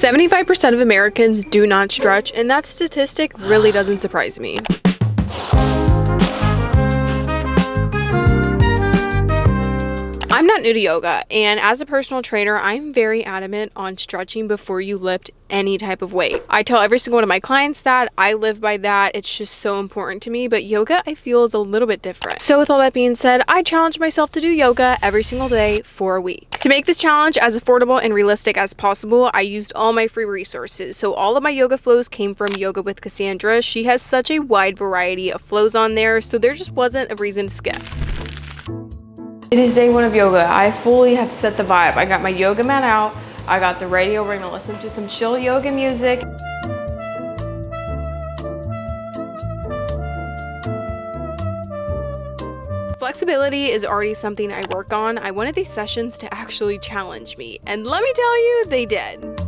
75% of Americans do not stretch, and that statistic really doesn't surprise me. I'm not new to yoga, and as a personal trainer, I'm very adamant on stretching before you lift any type of weight. I tell every single one of my clients that. I live by that. It's just so important to me, but yoga I feel is a little bit different. So with all that being said, I challenge myself to do yoga every single day for a week. To make this challenge as affordable and realistic as possible, I used all my free resources. So all of my yoga flows came from Yoga with Cassandra. She has such a wide variety of flows on there, so there just wasn't a reason to skip. It is day one of yoga. I fully have set the vibe. I got my yoga mat out. I got the radio. We're gonna listen to some chill yoga music. Flexibility is already something I work on. I wanted these sessions to actually challenge me, and let me tell you, they did.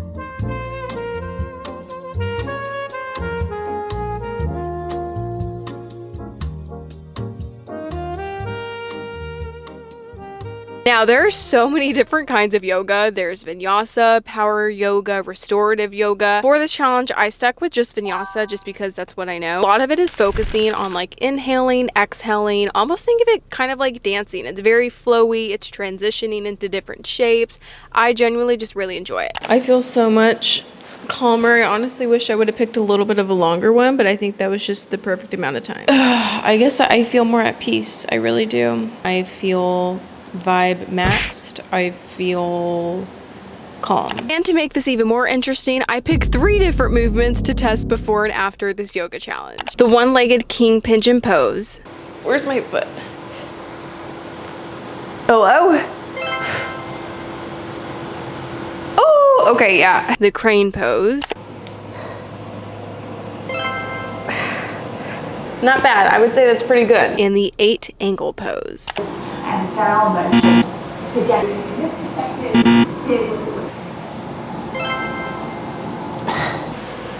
Now, there are so many different kinds of yoga. There's vinyasa, power yoga, restorative yoga. For this challenge, I stuck with just vinyasa just because that's what I know. A lot of it is focusing on like inhaling, exhaling. Almost think of it kind of like dancing. It's very flowy. It's transitioning into different shapes. I genuinely just really enjoy it. I feel so much calmer. I honestly wish I would have picked a little bit of a longer one, but I think that was just the perfect amount of time. I guess I feel more at peace. I really do. I feel vibe maxed. I feel calm. And to make this even more interesting, I picked 3 different movements to test before and after this yoga challenge. The one-legged king pigeon pose. Where's my foot? Hello? Oh, okay, yeah. The crane pose. Not bad. I would say that's pretty good. And the 8 angle pose. And down motion to get in this perspective. Here's what it looks like.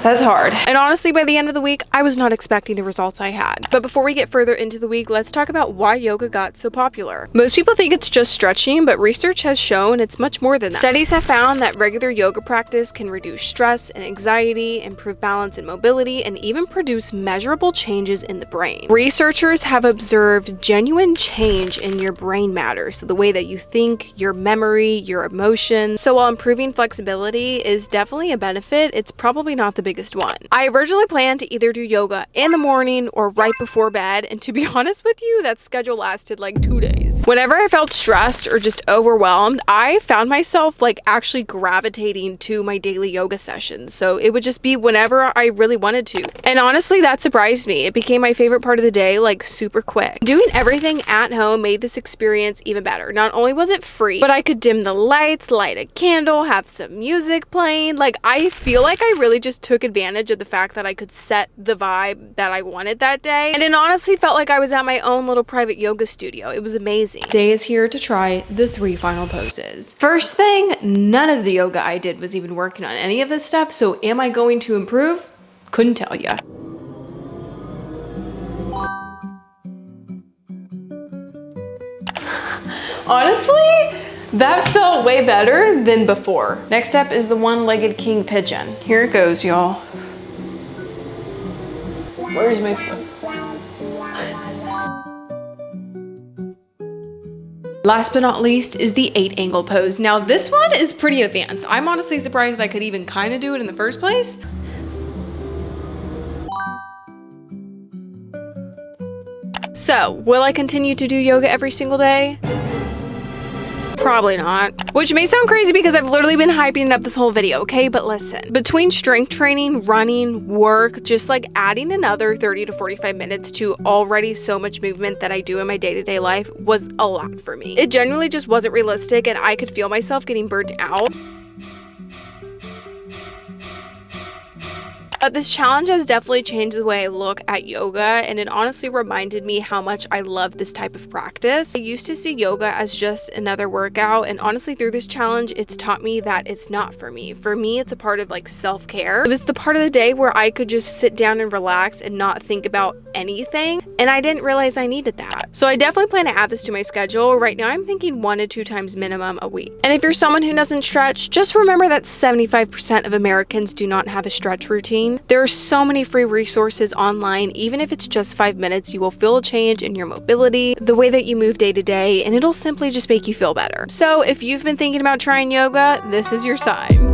That's hard. And honestly, by the end of the week, I was not expecting the results I had. But before we get further into the week, let's talk about why yoga got so popular. Most people think it's just stretching, but research has shown it's much more than that. Studies have found that regular yoga practice can reduce stress and anxiety, improve balance and mobility, and even produce measurable changes in the brain. Researchers have observed genuine change in your brain matter, so the way that you think, your memory, your emotions. So while improving flexibility is definitely a benefit, it's probably not the biggest one. I originally planned to either do yoga in the morning or right before bed, and to be honest with you, that schedule lasted like 2 days. Whenever I felt stressed or just overwhelmed, I found myself like actually gravitating to my daily yoga sessions. So it would just be whenever I really wanted to. And honestly, that surprised me. It became my favorite part of the day, like super quick. Doing everything at home made this experience even better. Not only was it free, but I could dim the lights, light a candle, have some music playing. Like, I feel like I really just took advantage of the fact that I could set the vibe that I wanted that day. And it honestly felt like I was at my own little private yoga studio. It was amazing. Day is here to try the 3 final poses. First thing, none of the yoga I did was even working on any of this stuff. So am I going to improve? Couldn't tell ya. Honestly, that felt way better than before. Next up is the one-legged king pigeon. Here it goes, y'all. Where's my foot? Last but not least is the 8 angle pose. Now this one is pretty advanced. I'm honestly surprised I could even kind of do it in the first place. So, will I continue to do yoga every single day? Probably not. Which may sound crazy because I've literally been hyping it up this whole video, okay? But listen, between strength training, running, work, just like adding another 30 to 45 minutes to already so much movement that I do in my day-to-day life was a lot for me. It genuinely just wasn't realistic, and I could feel myself getting burnt out. This challenge has definitely changed the way I look at yoga, and it honestly reminded me how much I love this type of practice. I used to see yoga as just another workout, and honestly through this challenge it's taught me that it's not for me. For me, it's a part of like self-care. It was the part of the day where I could just sit down and relax and not think about anything, and I didn't realize I needed that. So I definitely plan to add this to my schedule. Right now I'm thinking 1 to 2 times minimum a week. And if you're someone who doesn't stretch, just remember that 75% of Americans do not have a stretch routine. There are so many free resources online. Even if it's just 5 minutes, you will feel a change in your mobility, the way that you move day to day, and it'll simply just make you feel better. So if you've been thinking about trying yoga, this is your sign.